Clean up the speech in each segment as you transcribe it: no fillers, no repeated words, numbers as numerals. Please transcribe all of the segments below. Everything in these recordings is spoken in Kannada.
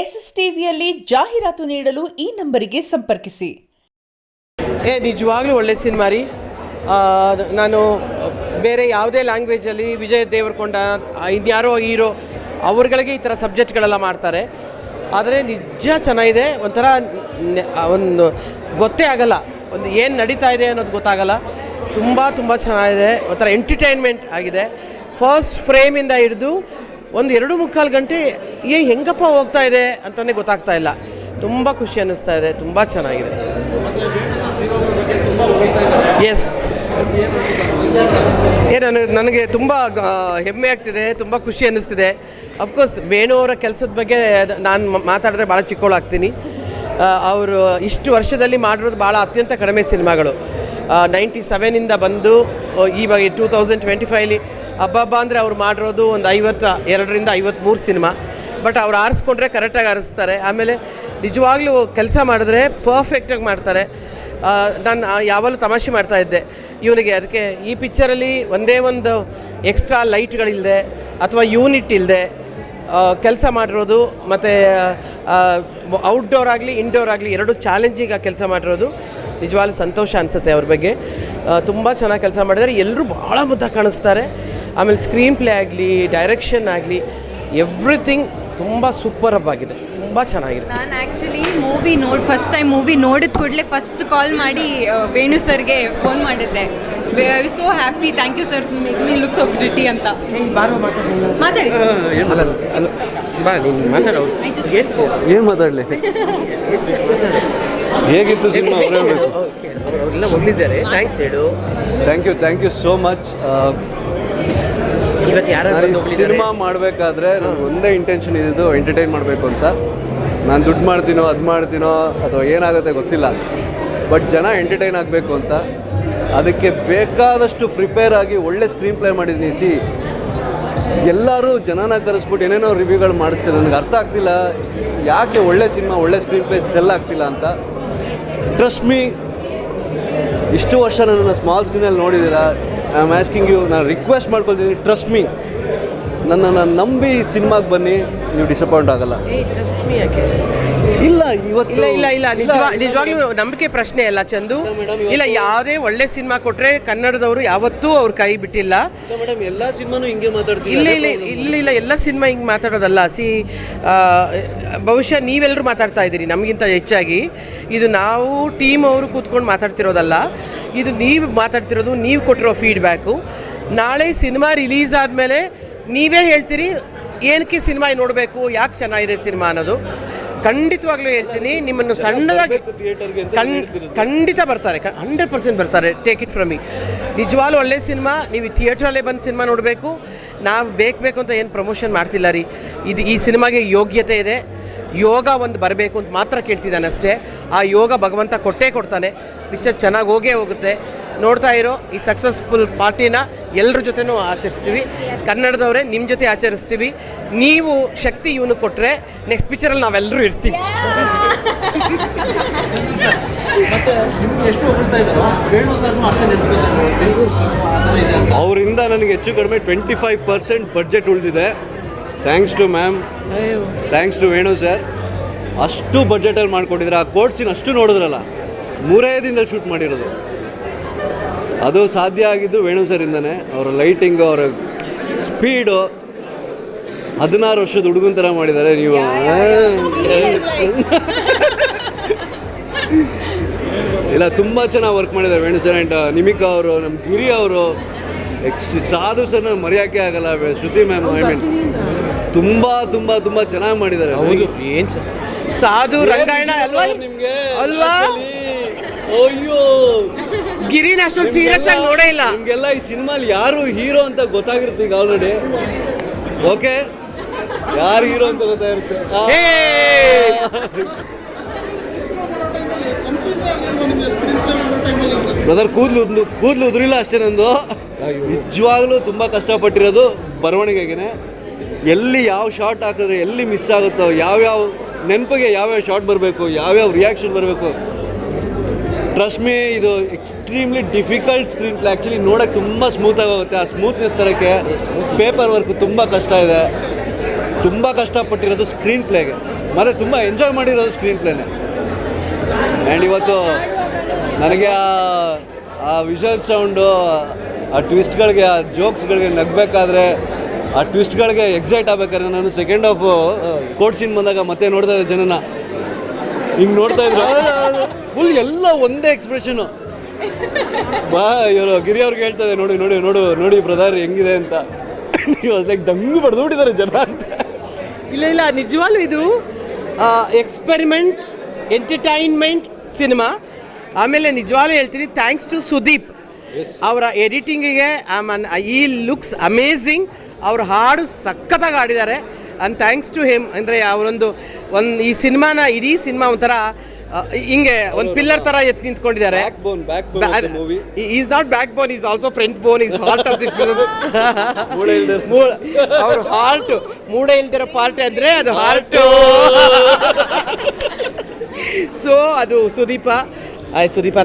ಎಸ್ಎಸ್ ಟಿವಿಯಲ್ಲಿ ಜಾಹೀರಾತು ನೀಡಲು ಈ ನಂಬರಿಗೆ ಸಂಪರ್ಕಿಸಿ. ನಿಜವಾಗ್ಲೂ ಒಳ್ಳೆ ಸಿನಿಮಾ ರೀ. ನಾನು ಬೇರೆ ಯಾವುದೇ ಲ್ಯಾಂಗ್ವೇಜಲ್ಲಿ ವಿಜಯ್ ದೇವರಕೊಂಡ ಇನ್ಯಾರೋ ಹೀರೋ ಅವ್ರುಗಳಿಗೆ ಈ ಥರ ಸಬ್ಜೆಕ್ಟ್ಗಳೆಲ್ಲ ಮಾಡ್ತಾರೆ. ಆದರೆ ನಿಜ ಚೆನ್ನಾಗಿದೆ. ಒಂಥರ ಒಂದು ಗೊತ್ತೇ ಆಗಲ್ಲ, ಒಂದು ಏನು ನಡೀತಾ ಇದೆ ಅನ್ನೋದು ಗೊತ್ತಾಗಲ್ಲ. ತುಂಬ ಚೆನ್ನಾಗಿದೆ. ಒಂಥರ ಎಂಟರ್ಟೈನ್ಮೆಂಟ್ ಆಗಿದೆ. ಫಸ್ಟ್ ಫ್ರೇಮಿಂದ ಹಿಡಿದು ಒಂದು 2.25 ಗಂಟೆ ಹೆಂಗಪ್ಪ ಹೋಗ್ತಾ ಇದೆ ಅಂತಲೇ ಗೊತ್ತಾಗ್ತಾ ಇಲ್ಲ. ತುಂಬ ಖುಷಿ ಅನ್ನಿಸ್ತಾ ಇದೆ. ತುಂಬ ಚೆನ್ನಾಗಿದೆ. ಎಸ್, ನನಗೆ ತುಂಬ ಹೆಮ್ಮೆ ಆಗ್ತಿದೆ, ತುಂಬ ಖುಷಿ ಅನ್ನಿಸ್ತಿದೆ. ಅಫ್ಕೋರ್ಸ್ ವೇಣು ಅವರ ಕೆಲಸದ ಬಗ್ಗೆ ನಾನು ಮಾತಾಡಿದ್ರೆ ಭಾಳ ಚಿಕ್ಕವಳಾಗ್ತೀನಿ. ಅವರು ಇಷ್ಟು ವರ್ಷದಲ್ಲಿ ಮಾಡಿರೋದು ಭಾಳ ಅತ್ಯಂತ ಕಡಿಮೆ ಸಿನಿಮಾಗಳು. 97ಇಂದ ಬಂದು ಇವಾಗ 2025 ಹಬ್ಬ ಅಂದರೆ ಅವ್ರು ಮಾಡಿರೋದು ಒಂದು 52ರಿಂದ 53 ಸಿನಿಮಾ. ಬಟ್ ಅವ್ರು ಆರಿಸ್ಕೊಂಡ್ರೆ ಕರೆಕ್ಟಾಗಿ ಆರಿಸ್ತಾರೆ. ಆಮೇಲೆ ನಿಜವಾಗ್ಲೂ ಕೆಲಸ ಮಾಡಿದ್ರೆ ಪರ್ಫೆಕ್ಟಾಗಿ ಮಾಡ್ತಾರೆ. ನಾನು ಯಾವಾಗಲೂ ತಮಾಷೆ ಮಾಡ್ತಾಯಿದ್ದೆ ಇವನಿಗೆ. ಅದಕ್ಕೆ ಈ ಪಿಕ್ಚರಲ್ಲಿ ಒಂದೇ ಒಂದು ಎಕ್ಸ್ಟ್ರಾ ಲೈಟ್ಗಳಿಲ್ಲದೆ ಅಥವಾ ಯೂನಿಟ್ ಇಲ್ಲದೆ ಕೆಲಸ ಮಾಡಿರೋದು, ಮತ್ತು ಔಟ್ಡೋರ್ ಆಗಲಿ ಇಂಡೋರ್ ಆಗಲಿ ಎರಡೂ ಚಾಲೆಂಜಿಂಗಾಗಿ ಕೆಲಸ ಮಾಡಿರೋದು ನಿಜವಾಗ್ಲೂ ಸಂತೋಷ ಅನಿಸುತ್ತೆ. ಅವ್ರ ಬಗ್ಗೆ ತುಂಬ ಚೆನ್ನಾಗಿ ಕೆಲಸ ಮಾಡಿದ್ದಾರೆ. ಎಲ್ಲರೂ ಭಾಳ ಮುದ್ದಾಗಿ ಕಾಣಿಸ್ತಾರೆ. ಆಮೇಲೆ ಸ್ಕ್ರೀನ್ ಪ್ಲೇ ಆಗಲಿ, ಡೈರೆಕ್ಷನ್ ಆಗಲಿ, ಎವ್ರಿಥಿಂಗ್ ತುಂಬ ಸೂಪರಬ್ ಆಗಿದೆ. ತುಂಬ ಚೆನ್ನಾಗಿದೆ. ನಾನು ಆ್ಯಕ್ಚುಲಿ ಫಸ್ಟ್ ಟೈಮ್ ಮೂವಿ ನೋಡಿದ ಕೂಡಲೇ ಫಸ್ಟ್ ಕಾಲ್ ಮಾಡಿ ವೇಣು ಸರ್ಗೆ ಫೋನ್ ಮಾಡಿದ್ದೆ. We so happy, thank you sir, make me look so pretty ಅಂತ. ಮಾತಾಡಿ. ಏನು ಮಾತಾಡಲಿ? ಹೇಗಿತ್ತು ಸಿನಿಮಾ? ಅವರೆಲ್ಲ ಹೊಗಳಿದ್ದಾರೆ. ಥ್ಯಾಂಕ್ಸ್ ಹೇಳು. Thank you so much. ಇವತ್ತು ಯಾರು ಸಿನಿಮಾ ಮಾಡಬೇಕಾದ್ರೆ ನನಗೆ ಒಂದೇ ಇಂಟೆನ್ಷನ್ ಇದ್ದಿದ್ದು ಎಂಟರ್ಟೈನ್ ಮಾಡಬೇಕು ಅಂತ. ನಾನು ದುಡ್ಡು ಮಾಡ್ತೀನೋ ಅದು ಮಾಡ್ತೀನೋ ಅಥವಾ ಏನಾಗುತ್ತೆ ಗೊತ್ತಿಲ್ಲ, ಬಟ್ ಜನ ಎಂಟರ್ಟೈನ್ ಆಗಬೇಕು ಅಂತ. ಅದಕ್ಕೆ ಬೇಕಾದಷ್ಟು ಪ್ರಿಪೇರ್ ಆಗಿ ಒಳ್ಳೆ ಸ್ಕ್ರೀನ್ ಪ್ಲೇ ಮಾಡಿದ್ದೀನಿ. ಎಲ್ಲರೂ ಜನನ ಕರೆಸ್ಬಿಟ್ಟು ಏನೇನೋ ರಿವ್ಯೂಗಳು ಮಾಡಿಸ್ತಾರೆ. ನನಗೆ ಅರ್ಥ ಆಗ್ತಿಲ್ಲ ಯಾಕೆ ಒಳ್ಳೆ ಸಿನಿಮಾ ಒಳ್ಳೆ ಸ್ಕ್ರೀನ್ ಪ್ಲೇ ಸೆಲ್ ಆಗ್ತಿಲ್ಲ ಅಂತ. ಟ್ರಸ್ಟ್ ಮೀ, ಇಷ್ಟು ವರ್ಷ ನನ್ನನ್ನು ಸ್ಮಾಲ್ ಸ್ಕ್ರೀನಲ್ಲಿ ನೋಡಿದ್ದೀರಾ. ಐ ಆಮ್ ಆಸ್ಕಿಂಗ್ ಯು, ನಾನು ರಿಕ್ವೆಸ್ಟ್ ಮಾಡ್ಕೊಳ್ತಿದ್ದೀನಿ, ಟ್ರಸ್ಟ್ ಮೀ, ನನ್ನನ್ನು ನಂಬಿ ಸಿನಿಮಾಗೆ ಬನ್ನಿ, ನೀವು ಡಿಸಪಾಯಿಂಟ್ ಆಗಲ್ಲ. ಇಲ್ಲ ಇವತ್ತು ಇಲ್ಲ ನಿಜವಾಗ್ಲೂ ನಂಬಿಕೆ ಪ್ರಶ್ನೆ ಅಲ್ಲ ಚಂದು. ಇಲ್ಲ, ಯಾವುದೇ ಒಳ್ಳೆ ಸಿನಿಮಾ ಕೊಟ್ಟರೆ ಕನ್ನಡದವರು ಯಾವತ್ತೂ ಅವ್ರ ಕೈ ಬಿಟ್ಟಿಲ್ಲ. ಮೇಡಮ್, ಎಲ್ಲ ಸಿನಿಮಾನು ಹಿಂಗೆ ಮಾತಾಡ್ತೀವಿ. ಇಲ್ಲ ಎಲ್ಲ ಸಿನಿಮಾ ಹಿಂಗೆ ಮಾತಾಡೋದಲ್ಲ. ಬಹುಶಃ ನೀವೆಲ್ಲರೂ ಮಾತಾಡ್ತಾ ಇದ್ದೀರಿ ನಮಗಿಂತ ಹೆಚ್ಚಾಗಿ. ಇದು ನಾವು ಟೀಮ್ ಅವರು ಕೂತ್ಕೊಂಡು ಮಾತಾಡ್ತಿರೋದಲ್ಲ. ಇದು ನೀವು ಮಾತಾಡ್ತಿರೋದು, ನೀವು ಕೊಟ್ಟಿರೋ ಫೀಡ್ಬ್ಯಾಕು. ನಾಳೆ ಸಿನಿಮಾ ರಿಲೀಸ್ ಆದಮೇಲೆ ನೀವೇ ಹೇಳ್ತೀರಿ ಏನಕ್ಕೆ ಸಿನಿಮಾ ನೋಡಬೇಕು, ಯಾಕೆ ಚೆನ್ನಾಗಿದೆ ಸಿನಿಮಾ ಅನ್ನೋದು. ಖಂಡಿತವಾಗ್ಲೂ ಹೇಳ್ತೀನಿ, ನಿಮ್ಮನ್ನು ಸಣ್ಣದಾಗಿ ಖಂಡಿತ ಬರ್ತಾರೆ, 100% ಬರ್ತಾರೆ. Take it from me. ನಿಜವಾಗ್ಲೂ ಒಳ್ಳೆ ಸಿನಿಮಾ. ನೀವು ಥಿಯೇಟ್ರಲ್ಲೇ ಬಂದು ಸಿನಿಮಾ ನೋಡಬೇಕು. ನಾವು ಬೇಕು ಅಂತ ಏನು ಪ್ರಮೋಷನ್ ಮಾಡ್ತಿಲ್ಲ ರೀ. ಈ ಸಿನಿಮಾಗೆ ಯೋಗ್ಯತೆ ಇದೆ. ಯೋಗ ಒಂದು ಬರಬೇಕು ಅಂತ ಮಾತ್ರ ಕೇಳ್ತಿದ್ದಾನೆ ಅಷ್ಟೇ. ಆ ಯೋಗ ಭಗವಂತ ಕೊಡ್ತಾನೆ. ಪಿಕ್ಚರ್ ಚೆನ್ನಾಗಿ ಹೋಗುತ್ತೆ. ನೋಡ್ತಾ ಇರೋ ಈ ಸಕ್ಸಸ್ಫುಲ್ ಪಾರ್ಟಿನ ಎಲ್ಲರ ಜೊತೆನೂ ಆಚರಿಸ್ತೀವಿ. ಕನ್ನಡದವರೇ ನಿಮ್ಮ ಜೊತೆ ಆಚರಿಸ್ತೀವಿ. ನೀವು ಶಕ್ತಿ ಇವನು ಕೊಟ್ಟರೆ ನೆಕ್ಸ್ಟ್ ಪಿಕ್ಚರಲ್ಲಿ ನಾವೆಲ್ಲರೂ ಇರ್ತೀವಿ. ಅವರಿಂದ ನನಗೆ ಹೆಚ್ಚು ಕಡಿಮೆ 25% ಬಡ್ಜೆಟ್ ಉಳಿದಿದೆ. Thanks to ma'am, thanks to Venu sir. ಅಷ್ಟು ಬಡ್ಜೆಟಲ್ಲಿ ಮಾಡಿಕೊಟ್ಟಿದ್ರೆ. ಆ ಕೋರ್ಟ್ ಸೀನ್ ಅಷ್ಟು ನೋಡಿದ್ರಲ್ಲ, 3 ದಿನದಲ್ಲಿ ಶೂಟ್ ಮಾಡಿರೋದು. ಅದು ಸಾಧ್ಯ ಆಗಿದ್ದು ವೇಣು ಸರಿಂದನೇ. ಅವರ ಲೈಟಿಂಗು, ಅವರ ಸ್ಪೀಡು. 16 ವರ್ಷದ ಹುಡುಗನ ಥರ ಮಾಡಿದ್ದಾರೆ. ನೀವು ಇಲ್ಲ, ತುಂಬ ಚೆನ್ನಾಗಿ ವರ್ಕ್ ಮಾಡಿದ್ದಾರೆ ವೇಣು ಸರ್. ಆ್ಯಂಡ್ ನಿಮಿಕಾ ಅವರು, ನಮ್ಮ ಗಿರಿ ಅವರು, ಸಾಧು ಸರ್ ಮರೆಯೋಕ್ಕೆ ಆಗಲ್ಲ. ಶ್ರುತಿ ಮ್ಯಾಮ್, ಐ ಮೀನ್ ತುಂಬ ಚೆನ್ನಾಗಿ ಮಾಡಿದ್ದಾರೆ. ಏನು ಸಾಧು ರಂಗಾಯಣ ಅಲ್ವಾ ನಿಮಗೆ? ಅಲ್ವಾ? ಅಯ್ಯೋ, ಗಿರಿನ ಅಷ್ಟೊಂದು ಸೀರಿಯಸ್ ಆಗಿ ನೋಡೇ ಇಲ್ಲ. ನಿಮಗೆಲ್ಲ ಈ ಸಿನಿಮಾಲಿ ಯಾರು ಹೀರೋ ಅಂತ ಗೊತ್ತಾಗಿರುತ್ತೆ ಈಗ ಆಲ್ರೆಡಿ. ಓಕೆ, ಯಾರು ಹೀರೋ ಅಂತ ಗೊತ್ತಾಗಿರುತ್ತೆ. ಬ್ರದರ್, ಕೂದಲು ಉದುರಿಲ್ಲ ಅಷ್ಟೇ ನಂದು. ನಿಜವಾಗ್ಲೂ ತುಂಬ ಕಷ್ಟಪಟ್ಟಿರೋದು ಬರವಣಿಗೆಗೆ. ಎಲ್ಲಿ ಯಾವ ಶಾರ್ಟ್ ಹಾಕಿದ್ರೆ ಎಲ್ಲಿ ಮಿಸ್ ಆಗುತ್ತೋ, ಯಾವ್ಯಾವ ನೆನಪಿಗೆ ಯಾವ್ಯಾವ ಶಾರ್ಟ್ ಬರಬೇಕು, ಯಾವ್ಯಾವ ರಿಯಾಕ್ಷನ್ ಬರಬೇಕು. ಟ್ರಸ್ಟ್ ಮೀ, ಇದು extremely difficult screen play. Actually ನೋಡೋಕ್ಕೆ ತುಂಬ ಸ್ಮೂತಾಗಿ ಹೋಗುತ್ತೆ. ಆ ಸ್ಮೂತ್ನೆಸ್ ತರೋಕ್ಕೆ ಪೇಪರ್ ವರ್ಕ್ ತುಂಬ ಕಷ್ಟ ಇದೆ. ತುಂಬ ಕಷ್ಟಪಟ್ಟಿರೋದು ಸ್ಕ್ರೀನ್ ಪ್ಲೇಗೆ. ಮತ್ತು ತುಂಬ ಎಂಜಾಯ್ ಮಾಡಿರೋದು ಸ್ಕ್ರೀನ್ ಪ್ಲೇನೇ. ಆ್ಯಂಡ್ ಇವತ್ತು ನನಗೆ ಆ ವಿಷಲ್ ಸೌಂಡು, ಆ ಟ್ವಿಸ್ಟ್ಗಳಿಗೆ, ಆ ಜೋಕ್ಸ್ಗಳಿಗೆ ನಗಬೇಕಾದ್ರೆ, ಆ ಟ್ವಿಸ್ಟ್ಗಳಿಗೆ ಎಕ್ಸೈಟ್ ಆಗ್ಬೇಕಾದ್ರೆ ನಾನು ಸೆಕೆಂಡ್ ಹಾಫ್ ಕೋರ್ಟ್ ಸೀನ್ ಬಂದಾಗ ಮತ್ತೆ ನೋಡ್ತಾ ಇದ್ದೆ ಜನನ ಹಿಂಗೆ ನೋಡ್ತಾ ಇದ್ರು. ಫುಲ್ ಎಲ್ಲ ಒಂದೇ ಎಕ್ಸ್ಪ್ರೆಷನು. ಇವರು ಗಿರಿ ಅವ್ರಿಗೆ ಹೇಳ್ತದೆ, ನೋಡಿ ನೋಡಿ ನೋಡು ನೋಡಿ ಬ್ರದರ್ ಹೆಂಗಿದೆ ಅಂತ. ಲೈಕ್ ದಂಗು ಬಡ್ದುಬಿಟ್ಟಿದ್ದಾರೆ ಜನ ಅಂತ. ಇಲ್ಲ ನಿಜವಾಗ್ಲೂ ಇದು ಎಕ್ಸ್ಪೆರಿಮೆಂಟ್ ಎಂಟರ್ಟೈನ್ಮೆಂಟ್ ಸಿನಿಮಾ. ಆಮೇಲೆ ನಿಜವಾಗ್ಲೂ ಹೇಳ್ತೀನಿ, ಥ್ಯಾಂಕ್ಸ್ ಟು ಸುದೀಪ್ ಅವರ ಎಡಿಟಿಂಗಿಗೆ. ಈ ಲುಕ್ಸ್ ಅಮೇಝಿಂಗ್. ಅವ್ರ ಹಾಡು ಸಖತ್ತಾಗಿ ಆಡಿದ್ದಾರೆ. And thanks to him. ಅಂದರೆ ಅವರೊಂದು ಈ ಸಿನಿಮಾನ, ಇಡೀ ಸಿನಿಮಾ ಒಂಥರ ಹಿಂಗೆ ಒಂದು ಪಿಲ್ಲರ್ ಥರ ಎತ್ತು ನಿಂತ್ಕೊಂಡಿದ್ದಾರೆ. Is not back bone, is also front bone, is heart of the film. ಅವ್ರ ಹಾರ್ಟ್, ಮೂಡೆ ಇಲ್ದಿರೋ ಪಾರ್ಟ್ ಅಂದರೆ ಅದು ಹಾರ್ಟು. ಸೊ ಅದು ಸುದೀಪ,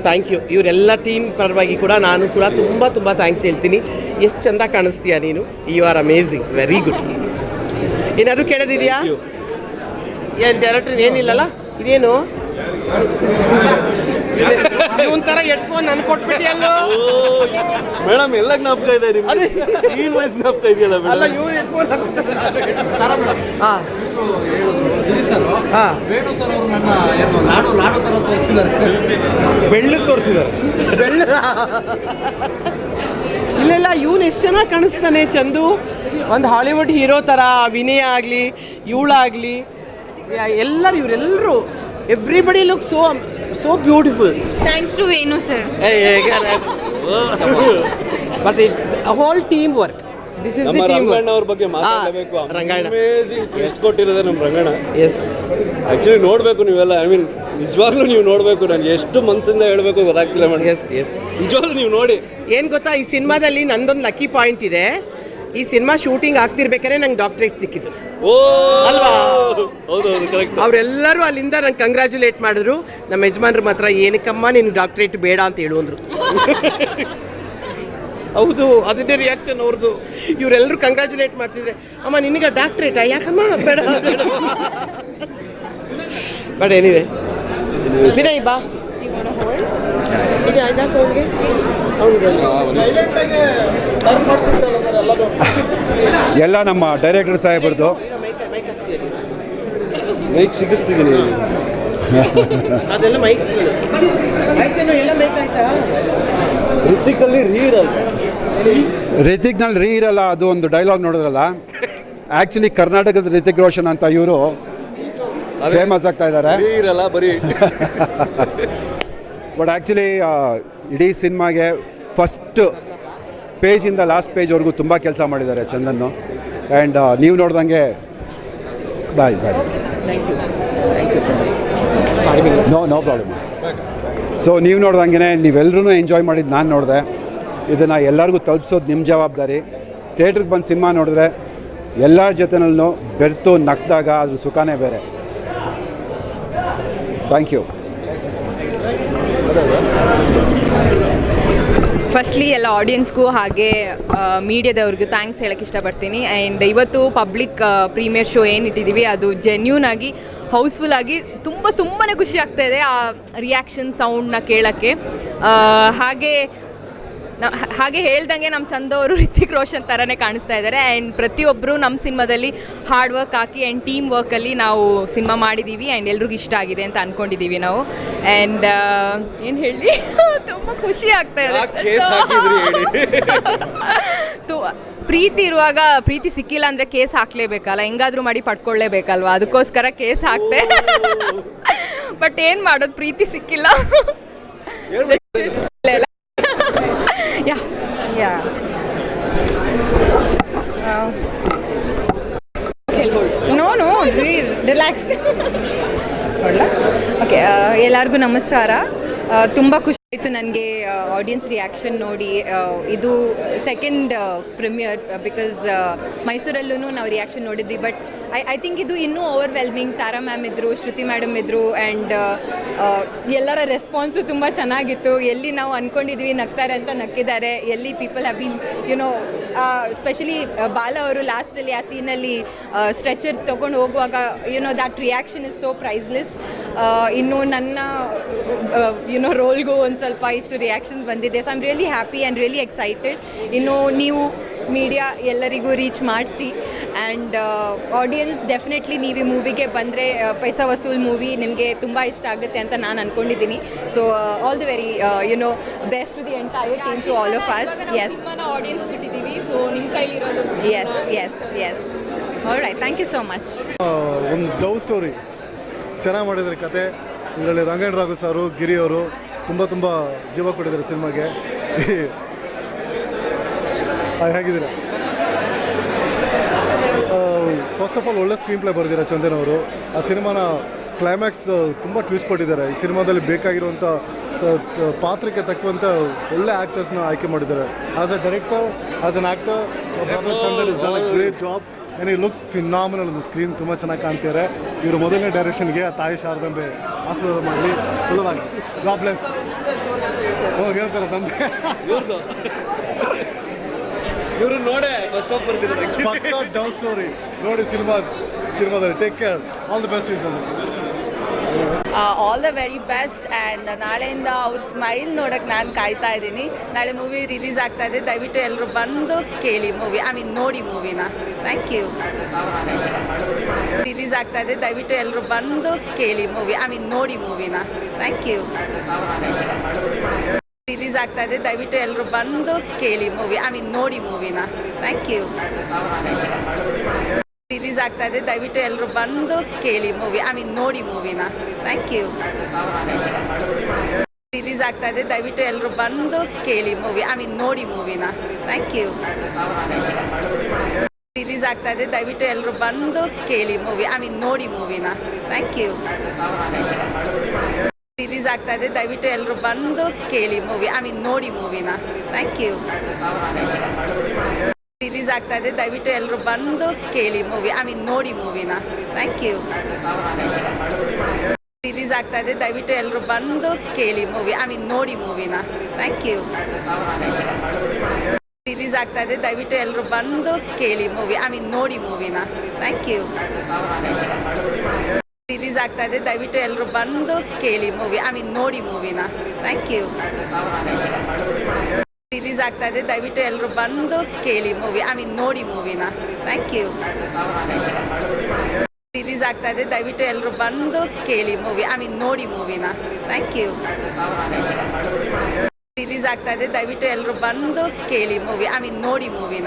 ಥ್ಯಾಂಕ್ ಯು. ಇವರೆಲ್ಲ ಟೀಮ್ ಪರವಾಗಿ ಕೂಡ ನಾನು ಕೂಡ ತುಂಬ ತುಂಬ ಥ್ಯಾಂಕ್ಸ್ ಹೇಳ್ತೀನಿ. ಎಷ್ಟು ಚಂದ ಕಾಣಿಸ್ತೀಯ ನೀನು. You are amazing, very good. ಏನಾದರೂ ಕೇಳೋದಿದೆಯಾ? ಏನು ಡೈರೆಕ್ಟರ್ ಏನಿಲ್ಲಲ್ಲ? ಇದೇನು ಒಂಥರ ಹೆಡ್ಫೋನ್ ನನ್ಗೆ ಕೊಟ್ಬಿಟ್ಟಿಯಲ್ಲೋ ಮೇಡಮ್, ಎಲ್ಲ ಜ್ಞಾಪಕ ಇದೆ ನಿಮ್ಗೆ, ಸೀನ್ ವೈಸ್ ಜ್ಞಾಪಕ ಇದೆಯಲ್ಲ ಅಲ್ಲ, ಮೇಡಮ್. ಇವ್ರು ಹೆಡ್ಫೋನ್ ವೇಣು ಸರ್ ಅವರು ನನ್ನ ಲಾಡು ತರ ತೋರಿಸಿದ್ದಾರೆ, ಬೆಳ್ಳಗೆ ತೋರಿಸಿದ್ದಾರೆ. ಇಲ್ಲ ಇವನು ಎಷ್ಟು ಚೆನ್ನಾಗಿ ಕಾಣಿಸ್ತಾನೆ ಚಂದು. ಒಂದು ಹಾಲಿವುಡ್ ಹೀರೋ ಥರ. ವಿನಯ ಆಗಲಿ, ಇವಳಾಗಲಿ, ಇವರೆಲ್ಲರೂ everybody look so beautiful. Thanks to Venu sir. But it's whole team work. This is the team work. Ranganna ಅವ್ರ ಬಗ್ಗೆ ಮಾತಾಡಬೇಕು. ರಂಗಣ್ಣ ಅಮೇಜಿಂಗ್ ಟ್ವಿಸ್ಟ್ ಕೊಟ್ಟಿರೋದೆ ನಮ್ಮ ರಂಗಣ್ಣ. ಎಸ್, ಆ್ಯಕ್ಚುಲಿ ನೋಡಬೇಕು ನೀವೆಲ್ಲ. ಐ ಮೀನ್ ನಿಜವಾಗ್ಲೂ ನೀವು ನೋಡಬೇಕು. ನನಗೆ ಎಷ್ಟು ಮನಸ್ಸಿಂದ ಹೇಳಬೇಕು ಗೊತ್ತಾಗ್ತಿಲ್ಲ ಮೇಡಮ್. ಎಸ್ ನಿಜವಾಗ್ಲೂ ನೀವು ನೋಡಿ. ಏನು ಗೊತ್ತಾ, ಈ ಸಿನಿಮಾದಲ್ಲಿ ನಂದೊಂದು ಲಕ್ಕಿ ಪಾಯಿಂಟ್ ಇದೆ. ಈ ಸಿನಿಮಾ ಶೂಟಿಂಗ್ ಆಗ್ತಿರ್ಬೇಕಾದ್ರೆ ನಂಗೆ ಡಾಕ್ಟ್ರೇಟ್ ಸಿಕ್ಕಿದ್ದು. ಓ ಅಲ್ವಾ? ಹೌದು ಕರೆಕ್ಟ್. ಅವರೆಲ್ಲರೂ ಅಲ್ಲಿಂದ ನಂಗೆ ಕಂಗ್ರ್ಯಾಚುಲೇಟ್ ಮಾಡಿದ್ರು. ನಮ್ಮ ಯಜಮಾನ್ರ ಮಾತ್ರ ಏನಕ್ಕಮ್ಮ ನೀನು ಡಾಕ್ಟ್ರೇಟ್ ಬೇಡ ಅಂತ ಹೇಳುವಂದ್ರು. ಹೌದು, ಅದನ್ನೇ ರಿಯಾಕ್ಷನ್ ಅವ್ರದ್ದು. ಇವರೆಲ್ಲರೂ ಕಂಗ್ರ್ಯಾಚುಲೇಟ್ ಮಾಡ್ತಿದ್ರೆ, ಅಮ್ಮ ನಿನಗೆ ಡಾಕ್ಟ್ರೇಟಾ, ಯಾಕಮ್ಮ ಬೇಡ ಅಂತ ಹೇಳು. ಬಟ್ ಎನಿವೆ, ವಿನಯ್ ಬಾ. ಎಲ್ಲ ನಮ್ಮ ಡೈರೆಕ್ಟರ್ ಸಾಹೇಬ್ರದ್ದು. ಮೈಕ್ ಸಿಗಿಸ್ತಿದ್ದೀನಿ. ಅದೆಲ್ಲ ಮೈಕ್ ಎಲ್ಲ ಮೈಕ್ ಆಯ್ತಾ? ಋತಿಕಲ್ಲಿ ರಿತಿಕ್ನಲ್ಲಿ ರೀ ಇರಲ್ಲ. ಅದು ಒಂದು ಡೈಲಾಗ್ ನೋಡಿದ್ರಲ್ಲ, ಆ್ಯಕ್ಚುಲಿ ಕರ್ನಾಟಕದ ರಿತಿಕ್ ರೋಷನ್ ಅಂತ ಇವರು ಫೇಮಸ್ ಆಗ್ತಾ ಇದ್ದಾರೆ. ಇರಲ್ಲ ಬರೀ. ಬಟ್ ಆ್ಯಕ್ಚುಲಿ ಇಡೀ ಸಿನಿಮಾಗೆ ಫಸ್ಟ್ ಪೇಜಿಂದ ಲಾಸ್ಟ್ ಪೇಜ್ವರೆಗೂ ತುಂಬ ಕೆಲಸ ಮಾಡಿದ್ದಾರೆ ಚಂದನ್ನು. ಆ್ಯಂಡ್ ನೀವು ನೋಡ್ದಂಗೆ ಬಾಯ್ ನೋ ಪ್ರಾಬ್ಲಮ್. ಸೊ ನೀವು ನೋಡ್ದಂಗೆ ನೀವೆಲ್ಲರೂ ಎಂಜಾಯ್ ಮಾಡಿದ್ದು ನಾನು ನೋಡಿದೆ. ಇದನ್ನು ಎಲ್ಲರಿಗೂ ತಲುಪಿಸೋದು ನಿಮ್ಮ ಜವಾಬ್ದಾರಿ. ಥಿಯೇಟ್ರಿಗೆ ಬಂದು ಸಿನಿಮಾ ನೋಡಿದ್ರೆ ಎಲ್ಲರ ಜೊತೆನಲ್ಲೂ ಬೆರೆತು ನಕ್ಕಿದಾಗ ಅದ್ರ ಸುಖನೇ ಬೇರೆ. Thank you. ಫಸ್ಟ್ಲಿ ಎಲ್ಲ ಆಡಿಯನ್ಸ್ಗೂ ಹಾಗೆ ಮೀಡಿಯಾದವ್ರಿಗೂ ಥ್ಯಾಂಕ್ಸ್ ಹೇಳೋಕ್ಕೆ ಇಷ್ಟಪಡ್ತೀನಿ. ಆ್ಯಂಡ್ ಇವತ್ತು ಪಬ್ಲಿಕ್ ಪ್ರೀಮಿಯರ್ ಶೋ ಏನು ಇಟ್ಟಿದ್ದೀವಿ ಅದು ಜೆನ್ಯೂನ್ ಆಗಿ ಹೌಸ್ಫುಲ್ ಆಗಿ ತುಂಬಾ ಖುಷಿ ಆಗ್ತಾ ಇದೆ ಆ ರಿಯಾಕ್ಷನ್ ಸೌಂಡ್ನ ಕೇಳೋಕ್ಕೆ. ಹಾಗೆ ಹೇಳ್ದಂಗೆ ನಮ್ಮ ಚಂದವರು ರಿತಿಕ್ ರೋಷನ್ ಥರನೇ ಕಾಣಿಸ್ತಾ ಇದ್ದಾರೆ. ಆ್ಯಂಡ್ ಪ್ರತಿಯೊಬ್ಬರು ನಮ್ಮ ಸಿನಿಮಾದಲ್ಲಿ ಹಾರ್ಡ್ ವರ್ಕ್ ಹಾಕಿ ಆ್ಯಂಡ್ ಟೀಮ್ ವರ್ಕಲ್ಲಿ ನಾವು ಸಿನಿಮಾ ಮಾಡಿದ್ದೀವಿ. ಆ್ಯಂಡ್ ಎಲ್ರಿಗೂ ಇಷ್ಟ ಆಗಿದೆ ಅಂತ ಅಂದ್ಕೊಂಡಿದ್ದೀವಿ ನಾವು. ಆ್ಯಂಡ್ ಏನು ಹೇಳಿ ತುಂಬ ಖುಷಿ ಆಗ್ತಾ ಇದೆ. ಪ್ರೀತಿ ಇರುವಾಗ ಪ್ರೀತಿ ಸಿಕ್ಕಿಲ್ಲ ಅಂದರೆ ಕೇಸ್ ಹಾಕಲೇಬೇಕಲ್ಲ, ಹೆಂಗಾದರೂ ಮಾಡಿ ಪಡ್ಕೊಳ್ಳೇಬೇಕಲ್ವ, ಅದಕ್ಕೋಸ್ಕರ ಕೇಸ್ ಹಾಕ್ತೆ. ಬಟ್ ಏನು ಮಾಡೋದು, ಪ್ರೀತಿ ಸಿಕ್ಕಿಲ್ಲ. No relax. ಓಕೆ, ಎಲ್ಲರಿಗೂ ನಮಸ್ಕಾರ. ತುಂಬ ಖುಷಿ ಆಯಿತು ನನಗೆ ಆಡಿಯನ್ಸ್ ರಿಯಾಕ್ಷನ್ ನೋಡಿ. ಇದು ಸೆಕೆಂಡ್ ಪ್ರೀಮಿಯರ್ ಬಿಕಾಸ್ ಮೈಸೂರಲ್ಲೂ ನಾವು ರಿಯಾಕ್ಷನ್ ನೋಡಿದ್ವಿ. ಬಟ್ ಐ ಥಿಂಕ್ ಇದು ಇನ್ನೂ ಓವರ್ವೆಲ್ಮಿಂಗ್. ತಾರಾ ಮ್ಯಾಮ್ ಇದ್ದರು, ಶ್ರುತಿ ಮೇಡಮ್ ಇದ್ದರು, ಆ್ಯಂಡ್ ಎಲ್ಲರ ರೆಸ್ಪಾನ್ಸು ತುಂಬ ಚೆನ್ನಾಗಿತ್ತು. ಎಲ್ಲಿ ನಾವು ಅಂದ್ಕೊಂಡಿದ್ವಿ ನಗ್ತಾರೆ ಅಂತ ನಕ್ಕಿದ್ದಾರೆ, ಎಲ್ಲಿ ಪೀಪಲ್ ಹ್ಯಾವ್ ಬೀನ್ ಸ್ಪೆಷಲಿ ಬಾಲ ಅವರು ಲಾಸ್ಟಲ್ಲಿ ಆ ಸೀನಲ್ಲಿ ಸ್ಟ್ರೆಚರ್ ತೊಗೊಂಡು ಹೋಗುವಾಗ that reaction is so priceless. ಇನ್ನು ನನ್ನ ರೋಲ್ಗೂ ಒಂದು ಸ್ವಲ್ಪ ಇಷ್ಟು ರಿಯಾಕ್ಷನ್ಸ್ ಬಂದಿದೆ. So I am really happy and really excited. ಇನ್ನು ನೀವು ಮೀಡಿಯಾ ಎಲ್ಲರಿಗೂ ರೀಚ್ ಮಾಡಿಸಿ ಆ್ಯಂಡ್ ಆಡಿಯನ್ಸ್ ಡೆಫಿನೆಟ್ಲಿ ನೀವು ಈ ಮೂವಿಗೆ ಬಂದರೆ ಪೈಸಾ ವಸೂಲ್ ಮೂವಿ ನಿಮಗೆ ತುಂಬ ಇಷ್ಟ ಆಗುತ್ತೆ ಅಂತ ನಾನು ಅಂದ್ಕೊಂಡಿದ್ದೀನಿ. So all the very best to the entire team to all of us. Yes audience ಬಿಟ್ಟಿದ್ದೀವಿ, ಸೊ ನಿಮ್ಮ ಕೈಲಿರೋದು. Yes all right, thank you so much. ಒಂದು ಲವ್ ಸ್ಟೋರಿ ಚೆನ್ನಾಗಿ ಮಾಡಿದ್ದಾರೆ ಕತೆ. ಇದರಲ್ಲಿ ರಂಗಣ್ಣ ರಾಘು ಸಾರು, ಗಿರಿ ಅವರು ತುಂಬ ಜೀವ ಕೊಟ್ಟಿದ್ದಾರೆ ಸಿನಿಮಾಗೆ. ಹೇಗಿದ್ದೀರಾ? ಫಸ್ಟ್ ಆಫ್ ಆಲ್ ಒಳ್ಳೆ ಸ್ಕ್ರೀನ್ ಪ್ಲೇ ಬರೆದಿದ್ದಾರೆ ಚಂದನ್ ಅವರು. ಆ ಸಿನಿಮಾನ ಕ್ಲೈಮ್ಯಾಕ್ಸ್ ತುಂಬ ಟ್ವಿಸ್ಟ್ ಕೊಟ್ಟಿದ್ದಾರೆ. ಈ ಸಿನಿಮಾದಲ್ಲಿ ಬೇಕಾಗಿರುವಂಥ ಪಾತ್ರಕ್ಕೆ ತಕ್ಕಂಥ ಒಳ್ಳೆ ಆ್ಯಕ್ಟರ್ಸ್ನ ಆಯ್ಕೆ ಮಾಡಿದ್ದಾರೆ. As a director, as an actor, Chandan is done a great job and ಈ ಲುಕ್ಸ್ ಫಿನಾಮಿನಲ್. ಒಂದು ಸ್ಕ್ರೀನ್ ತುಂಬ ಚೆನ್ನಾಗಿ ಕಾಣ್ತಿದ್ದಾರೆ. ಇವರು ಮೊದಲನೇ ಡೈರೆಕ್ಷನ್ಗೆ ತಾಯಿ ಶಾರದಾಂಬೆ ಆಶೀರ್ವಾದ ಮಾಡಲಿ, ಒಳ್ಳೆದಾಗಿ. God bless. ಹೇಳ್ತಾರೆ ತಂದೆ ಇವರು ನೋಡೇ ಫಸ್ಟ್ ಆಫ್ ಬರ್ತಿದ್ದಾರೆ. ಪಕ್ಕಾ ಡೌನ್ ಸ್ಟೋರಿ ನೋಡಿ ಸಿನಿಮಾದಲ್ಲಿ. Take care, all the best. All the very best. And ನಾಳೆಯಿಂದ ಅವ್ರ ಸ್ಮೈಲ್ ನೋಡೋಕ್ಕೆ ನಾನು ಕಾಯ್ತಾ ಇದ್ದೀನಿ. ನಾಳೆ ಮೂವಿ ರಿಲೀಸ್ ಆಗ್ತಾ ಇದೆ, ದಯವಿಟ್ಟು ಎಲ್ಲರೂ ಬಂದು ಕೇಳಿ ಮೂವಿ, ನೋಡಿ ಮೂವಿನ. Thank you. ರಿಲೀಸ್ ಆಗ್ತಾ ಇದೆ, ದಯವಿಟ್ಟು ಎಲ್ಲರೂ ಬಂದು ಕೇಳಿ ಮೂವಿ, ನೋಡಿ ಮೂವಿನ. Thank you. ರಿಲೀಸ್ ಆಗ್ತಾ ಇದೆ, ದಯವಿಟ್ಟು ಎಲ್ಲರೂ ಬಂದು ಕೇಳಿ ಮೂವಿ, ನೋಡಿ ಮೂವಿನ. Thank you. ರಿಲೀಸ್ ಆಗ್ತಾ ಇದೆ, ದಯವಿಟ್ಟು ಎಲ್ಲರೂ ಬಂದು ಕೇಳಿ ಮೂವಿ, ನೋಡಿ ಮೂವಿನ. Thank you. ರಿಲೀಸ್ ಆಗ್ತಾ ಇದೆ, ದಯವಿಟ್ಟು ಎಲ್ಲರೂ ಬಂದು ಕೇಳಿ ಮೂವಿ, ನೋಡಿ ಮೂವಿನ. Thank you. ರಿಲೀಸ್ ಆಗ್ತಾ ಇದೆ, ದಯವಿಟ್ಟು ಎಲ್ಲರೂ ಬಂದು ಕೇಳಿ ಮೂವಿ, ನೋಡಿ ಮೂವಿನ. Thank you. ರಿಲೀಸ್ ಆಗ್ತಾ ಇದೆ, ದಯವಿಟ್ಟು ಎಲ್ಲರೂ ಬಂದು ಕೇಳಿ ಮೂವಿ, ನೋಡಿ ಮೂವಿನ. Thank you. ರಿಲೀಸ್ ಆಗ್ತಾ ಇದೆ, ದಯವಿಟ್ಟು ಎಲ್ಲರೂ ಬಂದು ಕೇಳಿ ಮೂವಿ, ನೋಡಿ ಮೂವಿನ. Thank you. ರಿಲೀಸ್ ಆಗ್ತಾ ಇದೆ, ದಯವಿಟ್ಟು ಎಲ್ಲರೂ ಬಂದು ಕೇಳಿ ಮೂವಿ, ನೋಡಿ ಮೂವಿನ. Thank you. ರಿಲೀಸ್ ಆಗ್ತಾ ಇದೆ, ದಯವಿಟ್ಟು ಎಲ್ಲರೂ ಬಂದು ಕೇಳಿ ಮೂವಿ, ನೋಡಿ ಮೂವಿನ. Thank you. ರಿಲೀಸ್ ಆಗ್ತಾ ಇದೆ, ದಯವಿಟ್ಟು ಎಲ್ಲರೂ ಬಂದು ಕೇಳಿ ಮೂವಿ, ನೋಡಿ ಮೂವಿನ. Thank you. ರಿಲೀಸ್ ಆಗ್ತಾ ಇದೆ, ದಯವಿಟ್ಟು ಎಲ್ಲರೂ ಬಂದು ಕೇಳಿ ಮೂವಿ, ನೋಡಿ ಮೂವಿನ. Thank you. ರಿಲೀಸ್ ಆಗ್ತಾ ಇದೆ, ದಯವಿಟ್ಟು ಎಲ್ಲರೂ ಬಂದು ಕೇಳಿ ಮೂವಿ, ನೋಡಿ ಮೂವಿನ. Thank you. ರಿಲೀಸ್ ಆಗ್ತಾ ಇದೆ, ದಯವಿಟ್ಟು ಎಲ್ಲರೂ ಬಂದು ಕೇಳಿ ಮೂವಿ, ನೋಡಿ ಮೂವಿನ.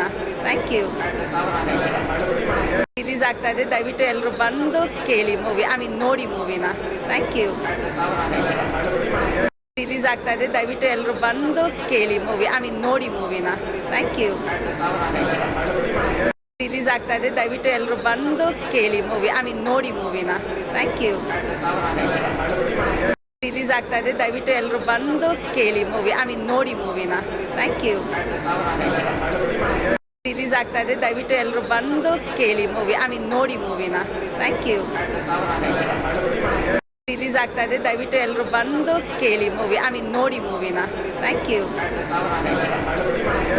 Thank you. ರಿಲೀಸ್ ಆಗ್ತಾ ಇದೆ, ದಯವಿಟ್ಟು ಎಲ್ಲರೂ ಬಂದು ಕೇಳಿ ಮೂವಿ, ನೋಡಿ ಮೂವಿನ. Thank you. ರಿಲೀಸ್ ಆಗ್ತಾ ಇದೆ, ದಯವಿಟ್ಟು ಎಲ್ಲರೂ ಬಂದು ಕೇಳಿ ಮೂವಿ, ನೋಡಿ ಮೂವಿನ. Thank you. ರಿಲೀಸ್ ಆಗ್ತಾ ಇದೆ, ದಯವಿಟ್ಟು ಎಲ್ಲರೂ ಬಂದು ಕೇಳಿ ಮೂವಿ, ನೋಡಿ ಮೂವಿನ. Thank you. ರಿಲೀಸ್ ಆಗ್ತಾ ಇದೆ, ದಯವಿಟ್ಟು ಎಲ್ಲರೂ ಬಂದು ಕೇಳಿ ಮೂವಿ, ನೋಡಿ ಮೂವಿನ. Thank you. ರಿಲೀಸ್ ಆಗ್ತಾ ಇದೆ, ದಯವಿಟ್ಟು ಎಲ್ಲರೂ ಬಂದು ಕೇಳಿ ಮೂವಿ, ನೋಡಿ ಮೂವಿನ. Thank you. ರಿಲೀಸ್ ಆಗ್ತಾ ಇದೆ, ದಯವಿಟ್ಟು ಎಲ್ಲರೂ ಬಂದು ಕೇಳಿ ಮೂವಿ, ನೋಡಿ ಮೂವಿನ. Thank you.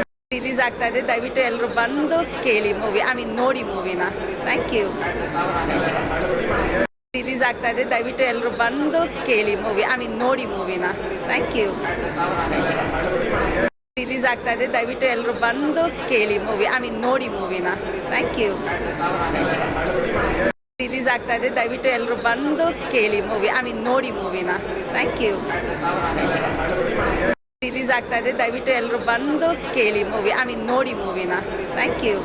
ರಿಲೀಸ್ ಆಗ್ತಾ ಇದೆ, ದಯವಿಟ್ಟು ಎಲ್ಲರೂ ಬಂದು ಕೇಳಿ ಮೂವಿ, ನೋಡಿ ಮೂವಿನ. Thank you. ರಿಲೀಸ್ ಆಗ್ತಾ ಇದೆ, ದಯವಿಟ್ಟು ಎಲ್ಲರೂ ಬಂದು ಕೇಳಿ ಮೂವಿ, ನೋಡಿ ಮೂವಿನ. Thank you. ರಿಲೀಸ್ ಆಗ್ತಾ ಇದೆ, ದಯವಿಟ್ಟು ಎಲ್ಲರೂ ಬಂದು ಕೇಳಿ ಮೂವಿ, ನೋಡಿ ಮೂವಿನ. Thank you. ರಿಲೀಸ್ ಆಗ್ತಾ ಇದೆ, ದಯವಿಟ್ಟು ಎಲ್ಲರೂ ಬಂದು ಕೇಳಿ ಮೂವಿ, ನೋಡಿ ಮೂವಿನ. Thank you. ರಿಲೀಸ್ ಆಗ್ತಾ ಇದೆ, ದಯವಿಟ್ಟು ಎಲ್ಲರೂ ಬಂದು ಕೇಳಿ ಮೂವಿ, ನೋಡಿ ಮೂವಿನ. Thank you.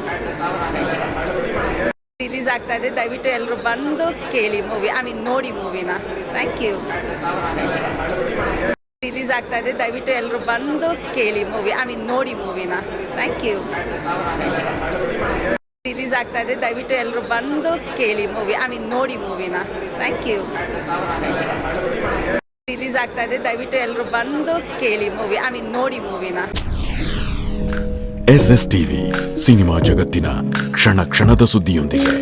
ರಿಲೀಸ್ ಆಗ್ತಾ ಇದೆ, ದಯವಿಟ್ಟು ಎಲ್ಲರೂ ಬಂದು ಕೇಳಿ ಮೂವಿ, ನೋಡಿ ಮೂವಿನ. Thank you. ರಿಲೀಸ್ ಆಗ್ತಾ ಇದೆ, ದಯವಿಟ್ಟು ಎಲ್ಲರೂ ಬಂದು ಕೇಳಿ ಮೂವಿ, ನೋಡಿ ಮೂವಿನ. Thank you. ರಿಲೀಸ್ ಆಗ್ತಾ ಇದೆ, ದಯವಿಟ್ಟು ಎಲ್ಲರೂ ಬಂದು ಕೇಳಿ ಮೂವಿ, ನೋಡಿ ಮೂವಿನ. Thank you. ರಿಲೀಸ್ ಆಗ್ತಾ ಇದೆ, ದಯವಿಟ್ಟು ಎಲ್ಲರೂ ಬಂದು ಕೇಳಿ ಮೂವಿ, ನೋಡಿ ಮೂವಿನ. SS ಟಿವಿ ಸಿನಿಮಾ ಜಗತ್ತಿನ ಕ್ಷಣ ಕ್ಷಣದ ಸುದ್ದಿಯೊಂದಿಗೆ.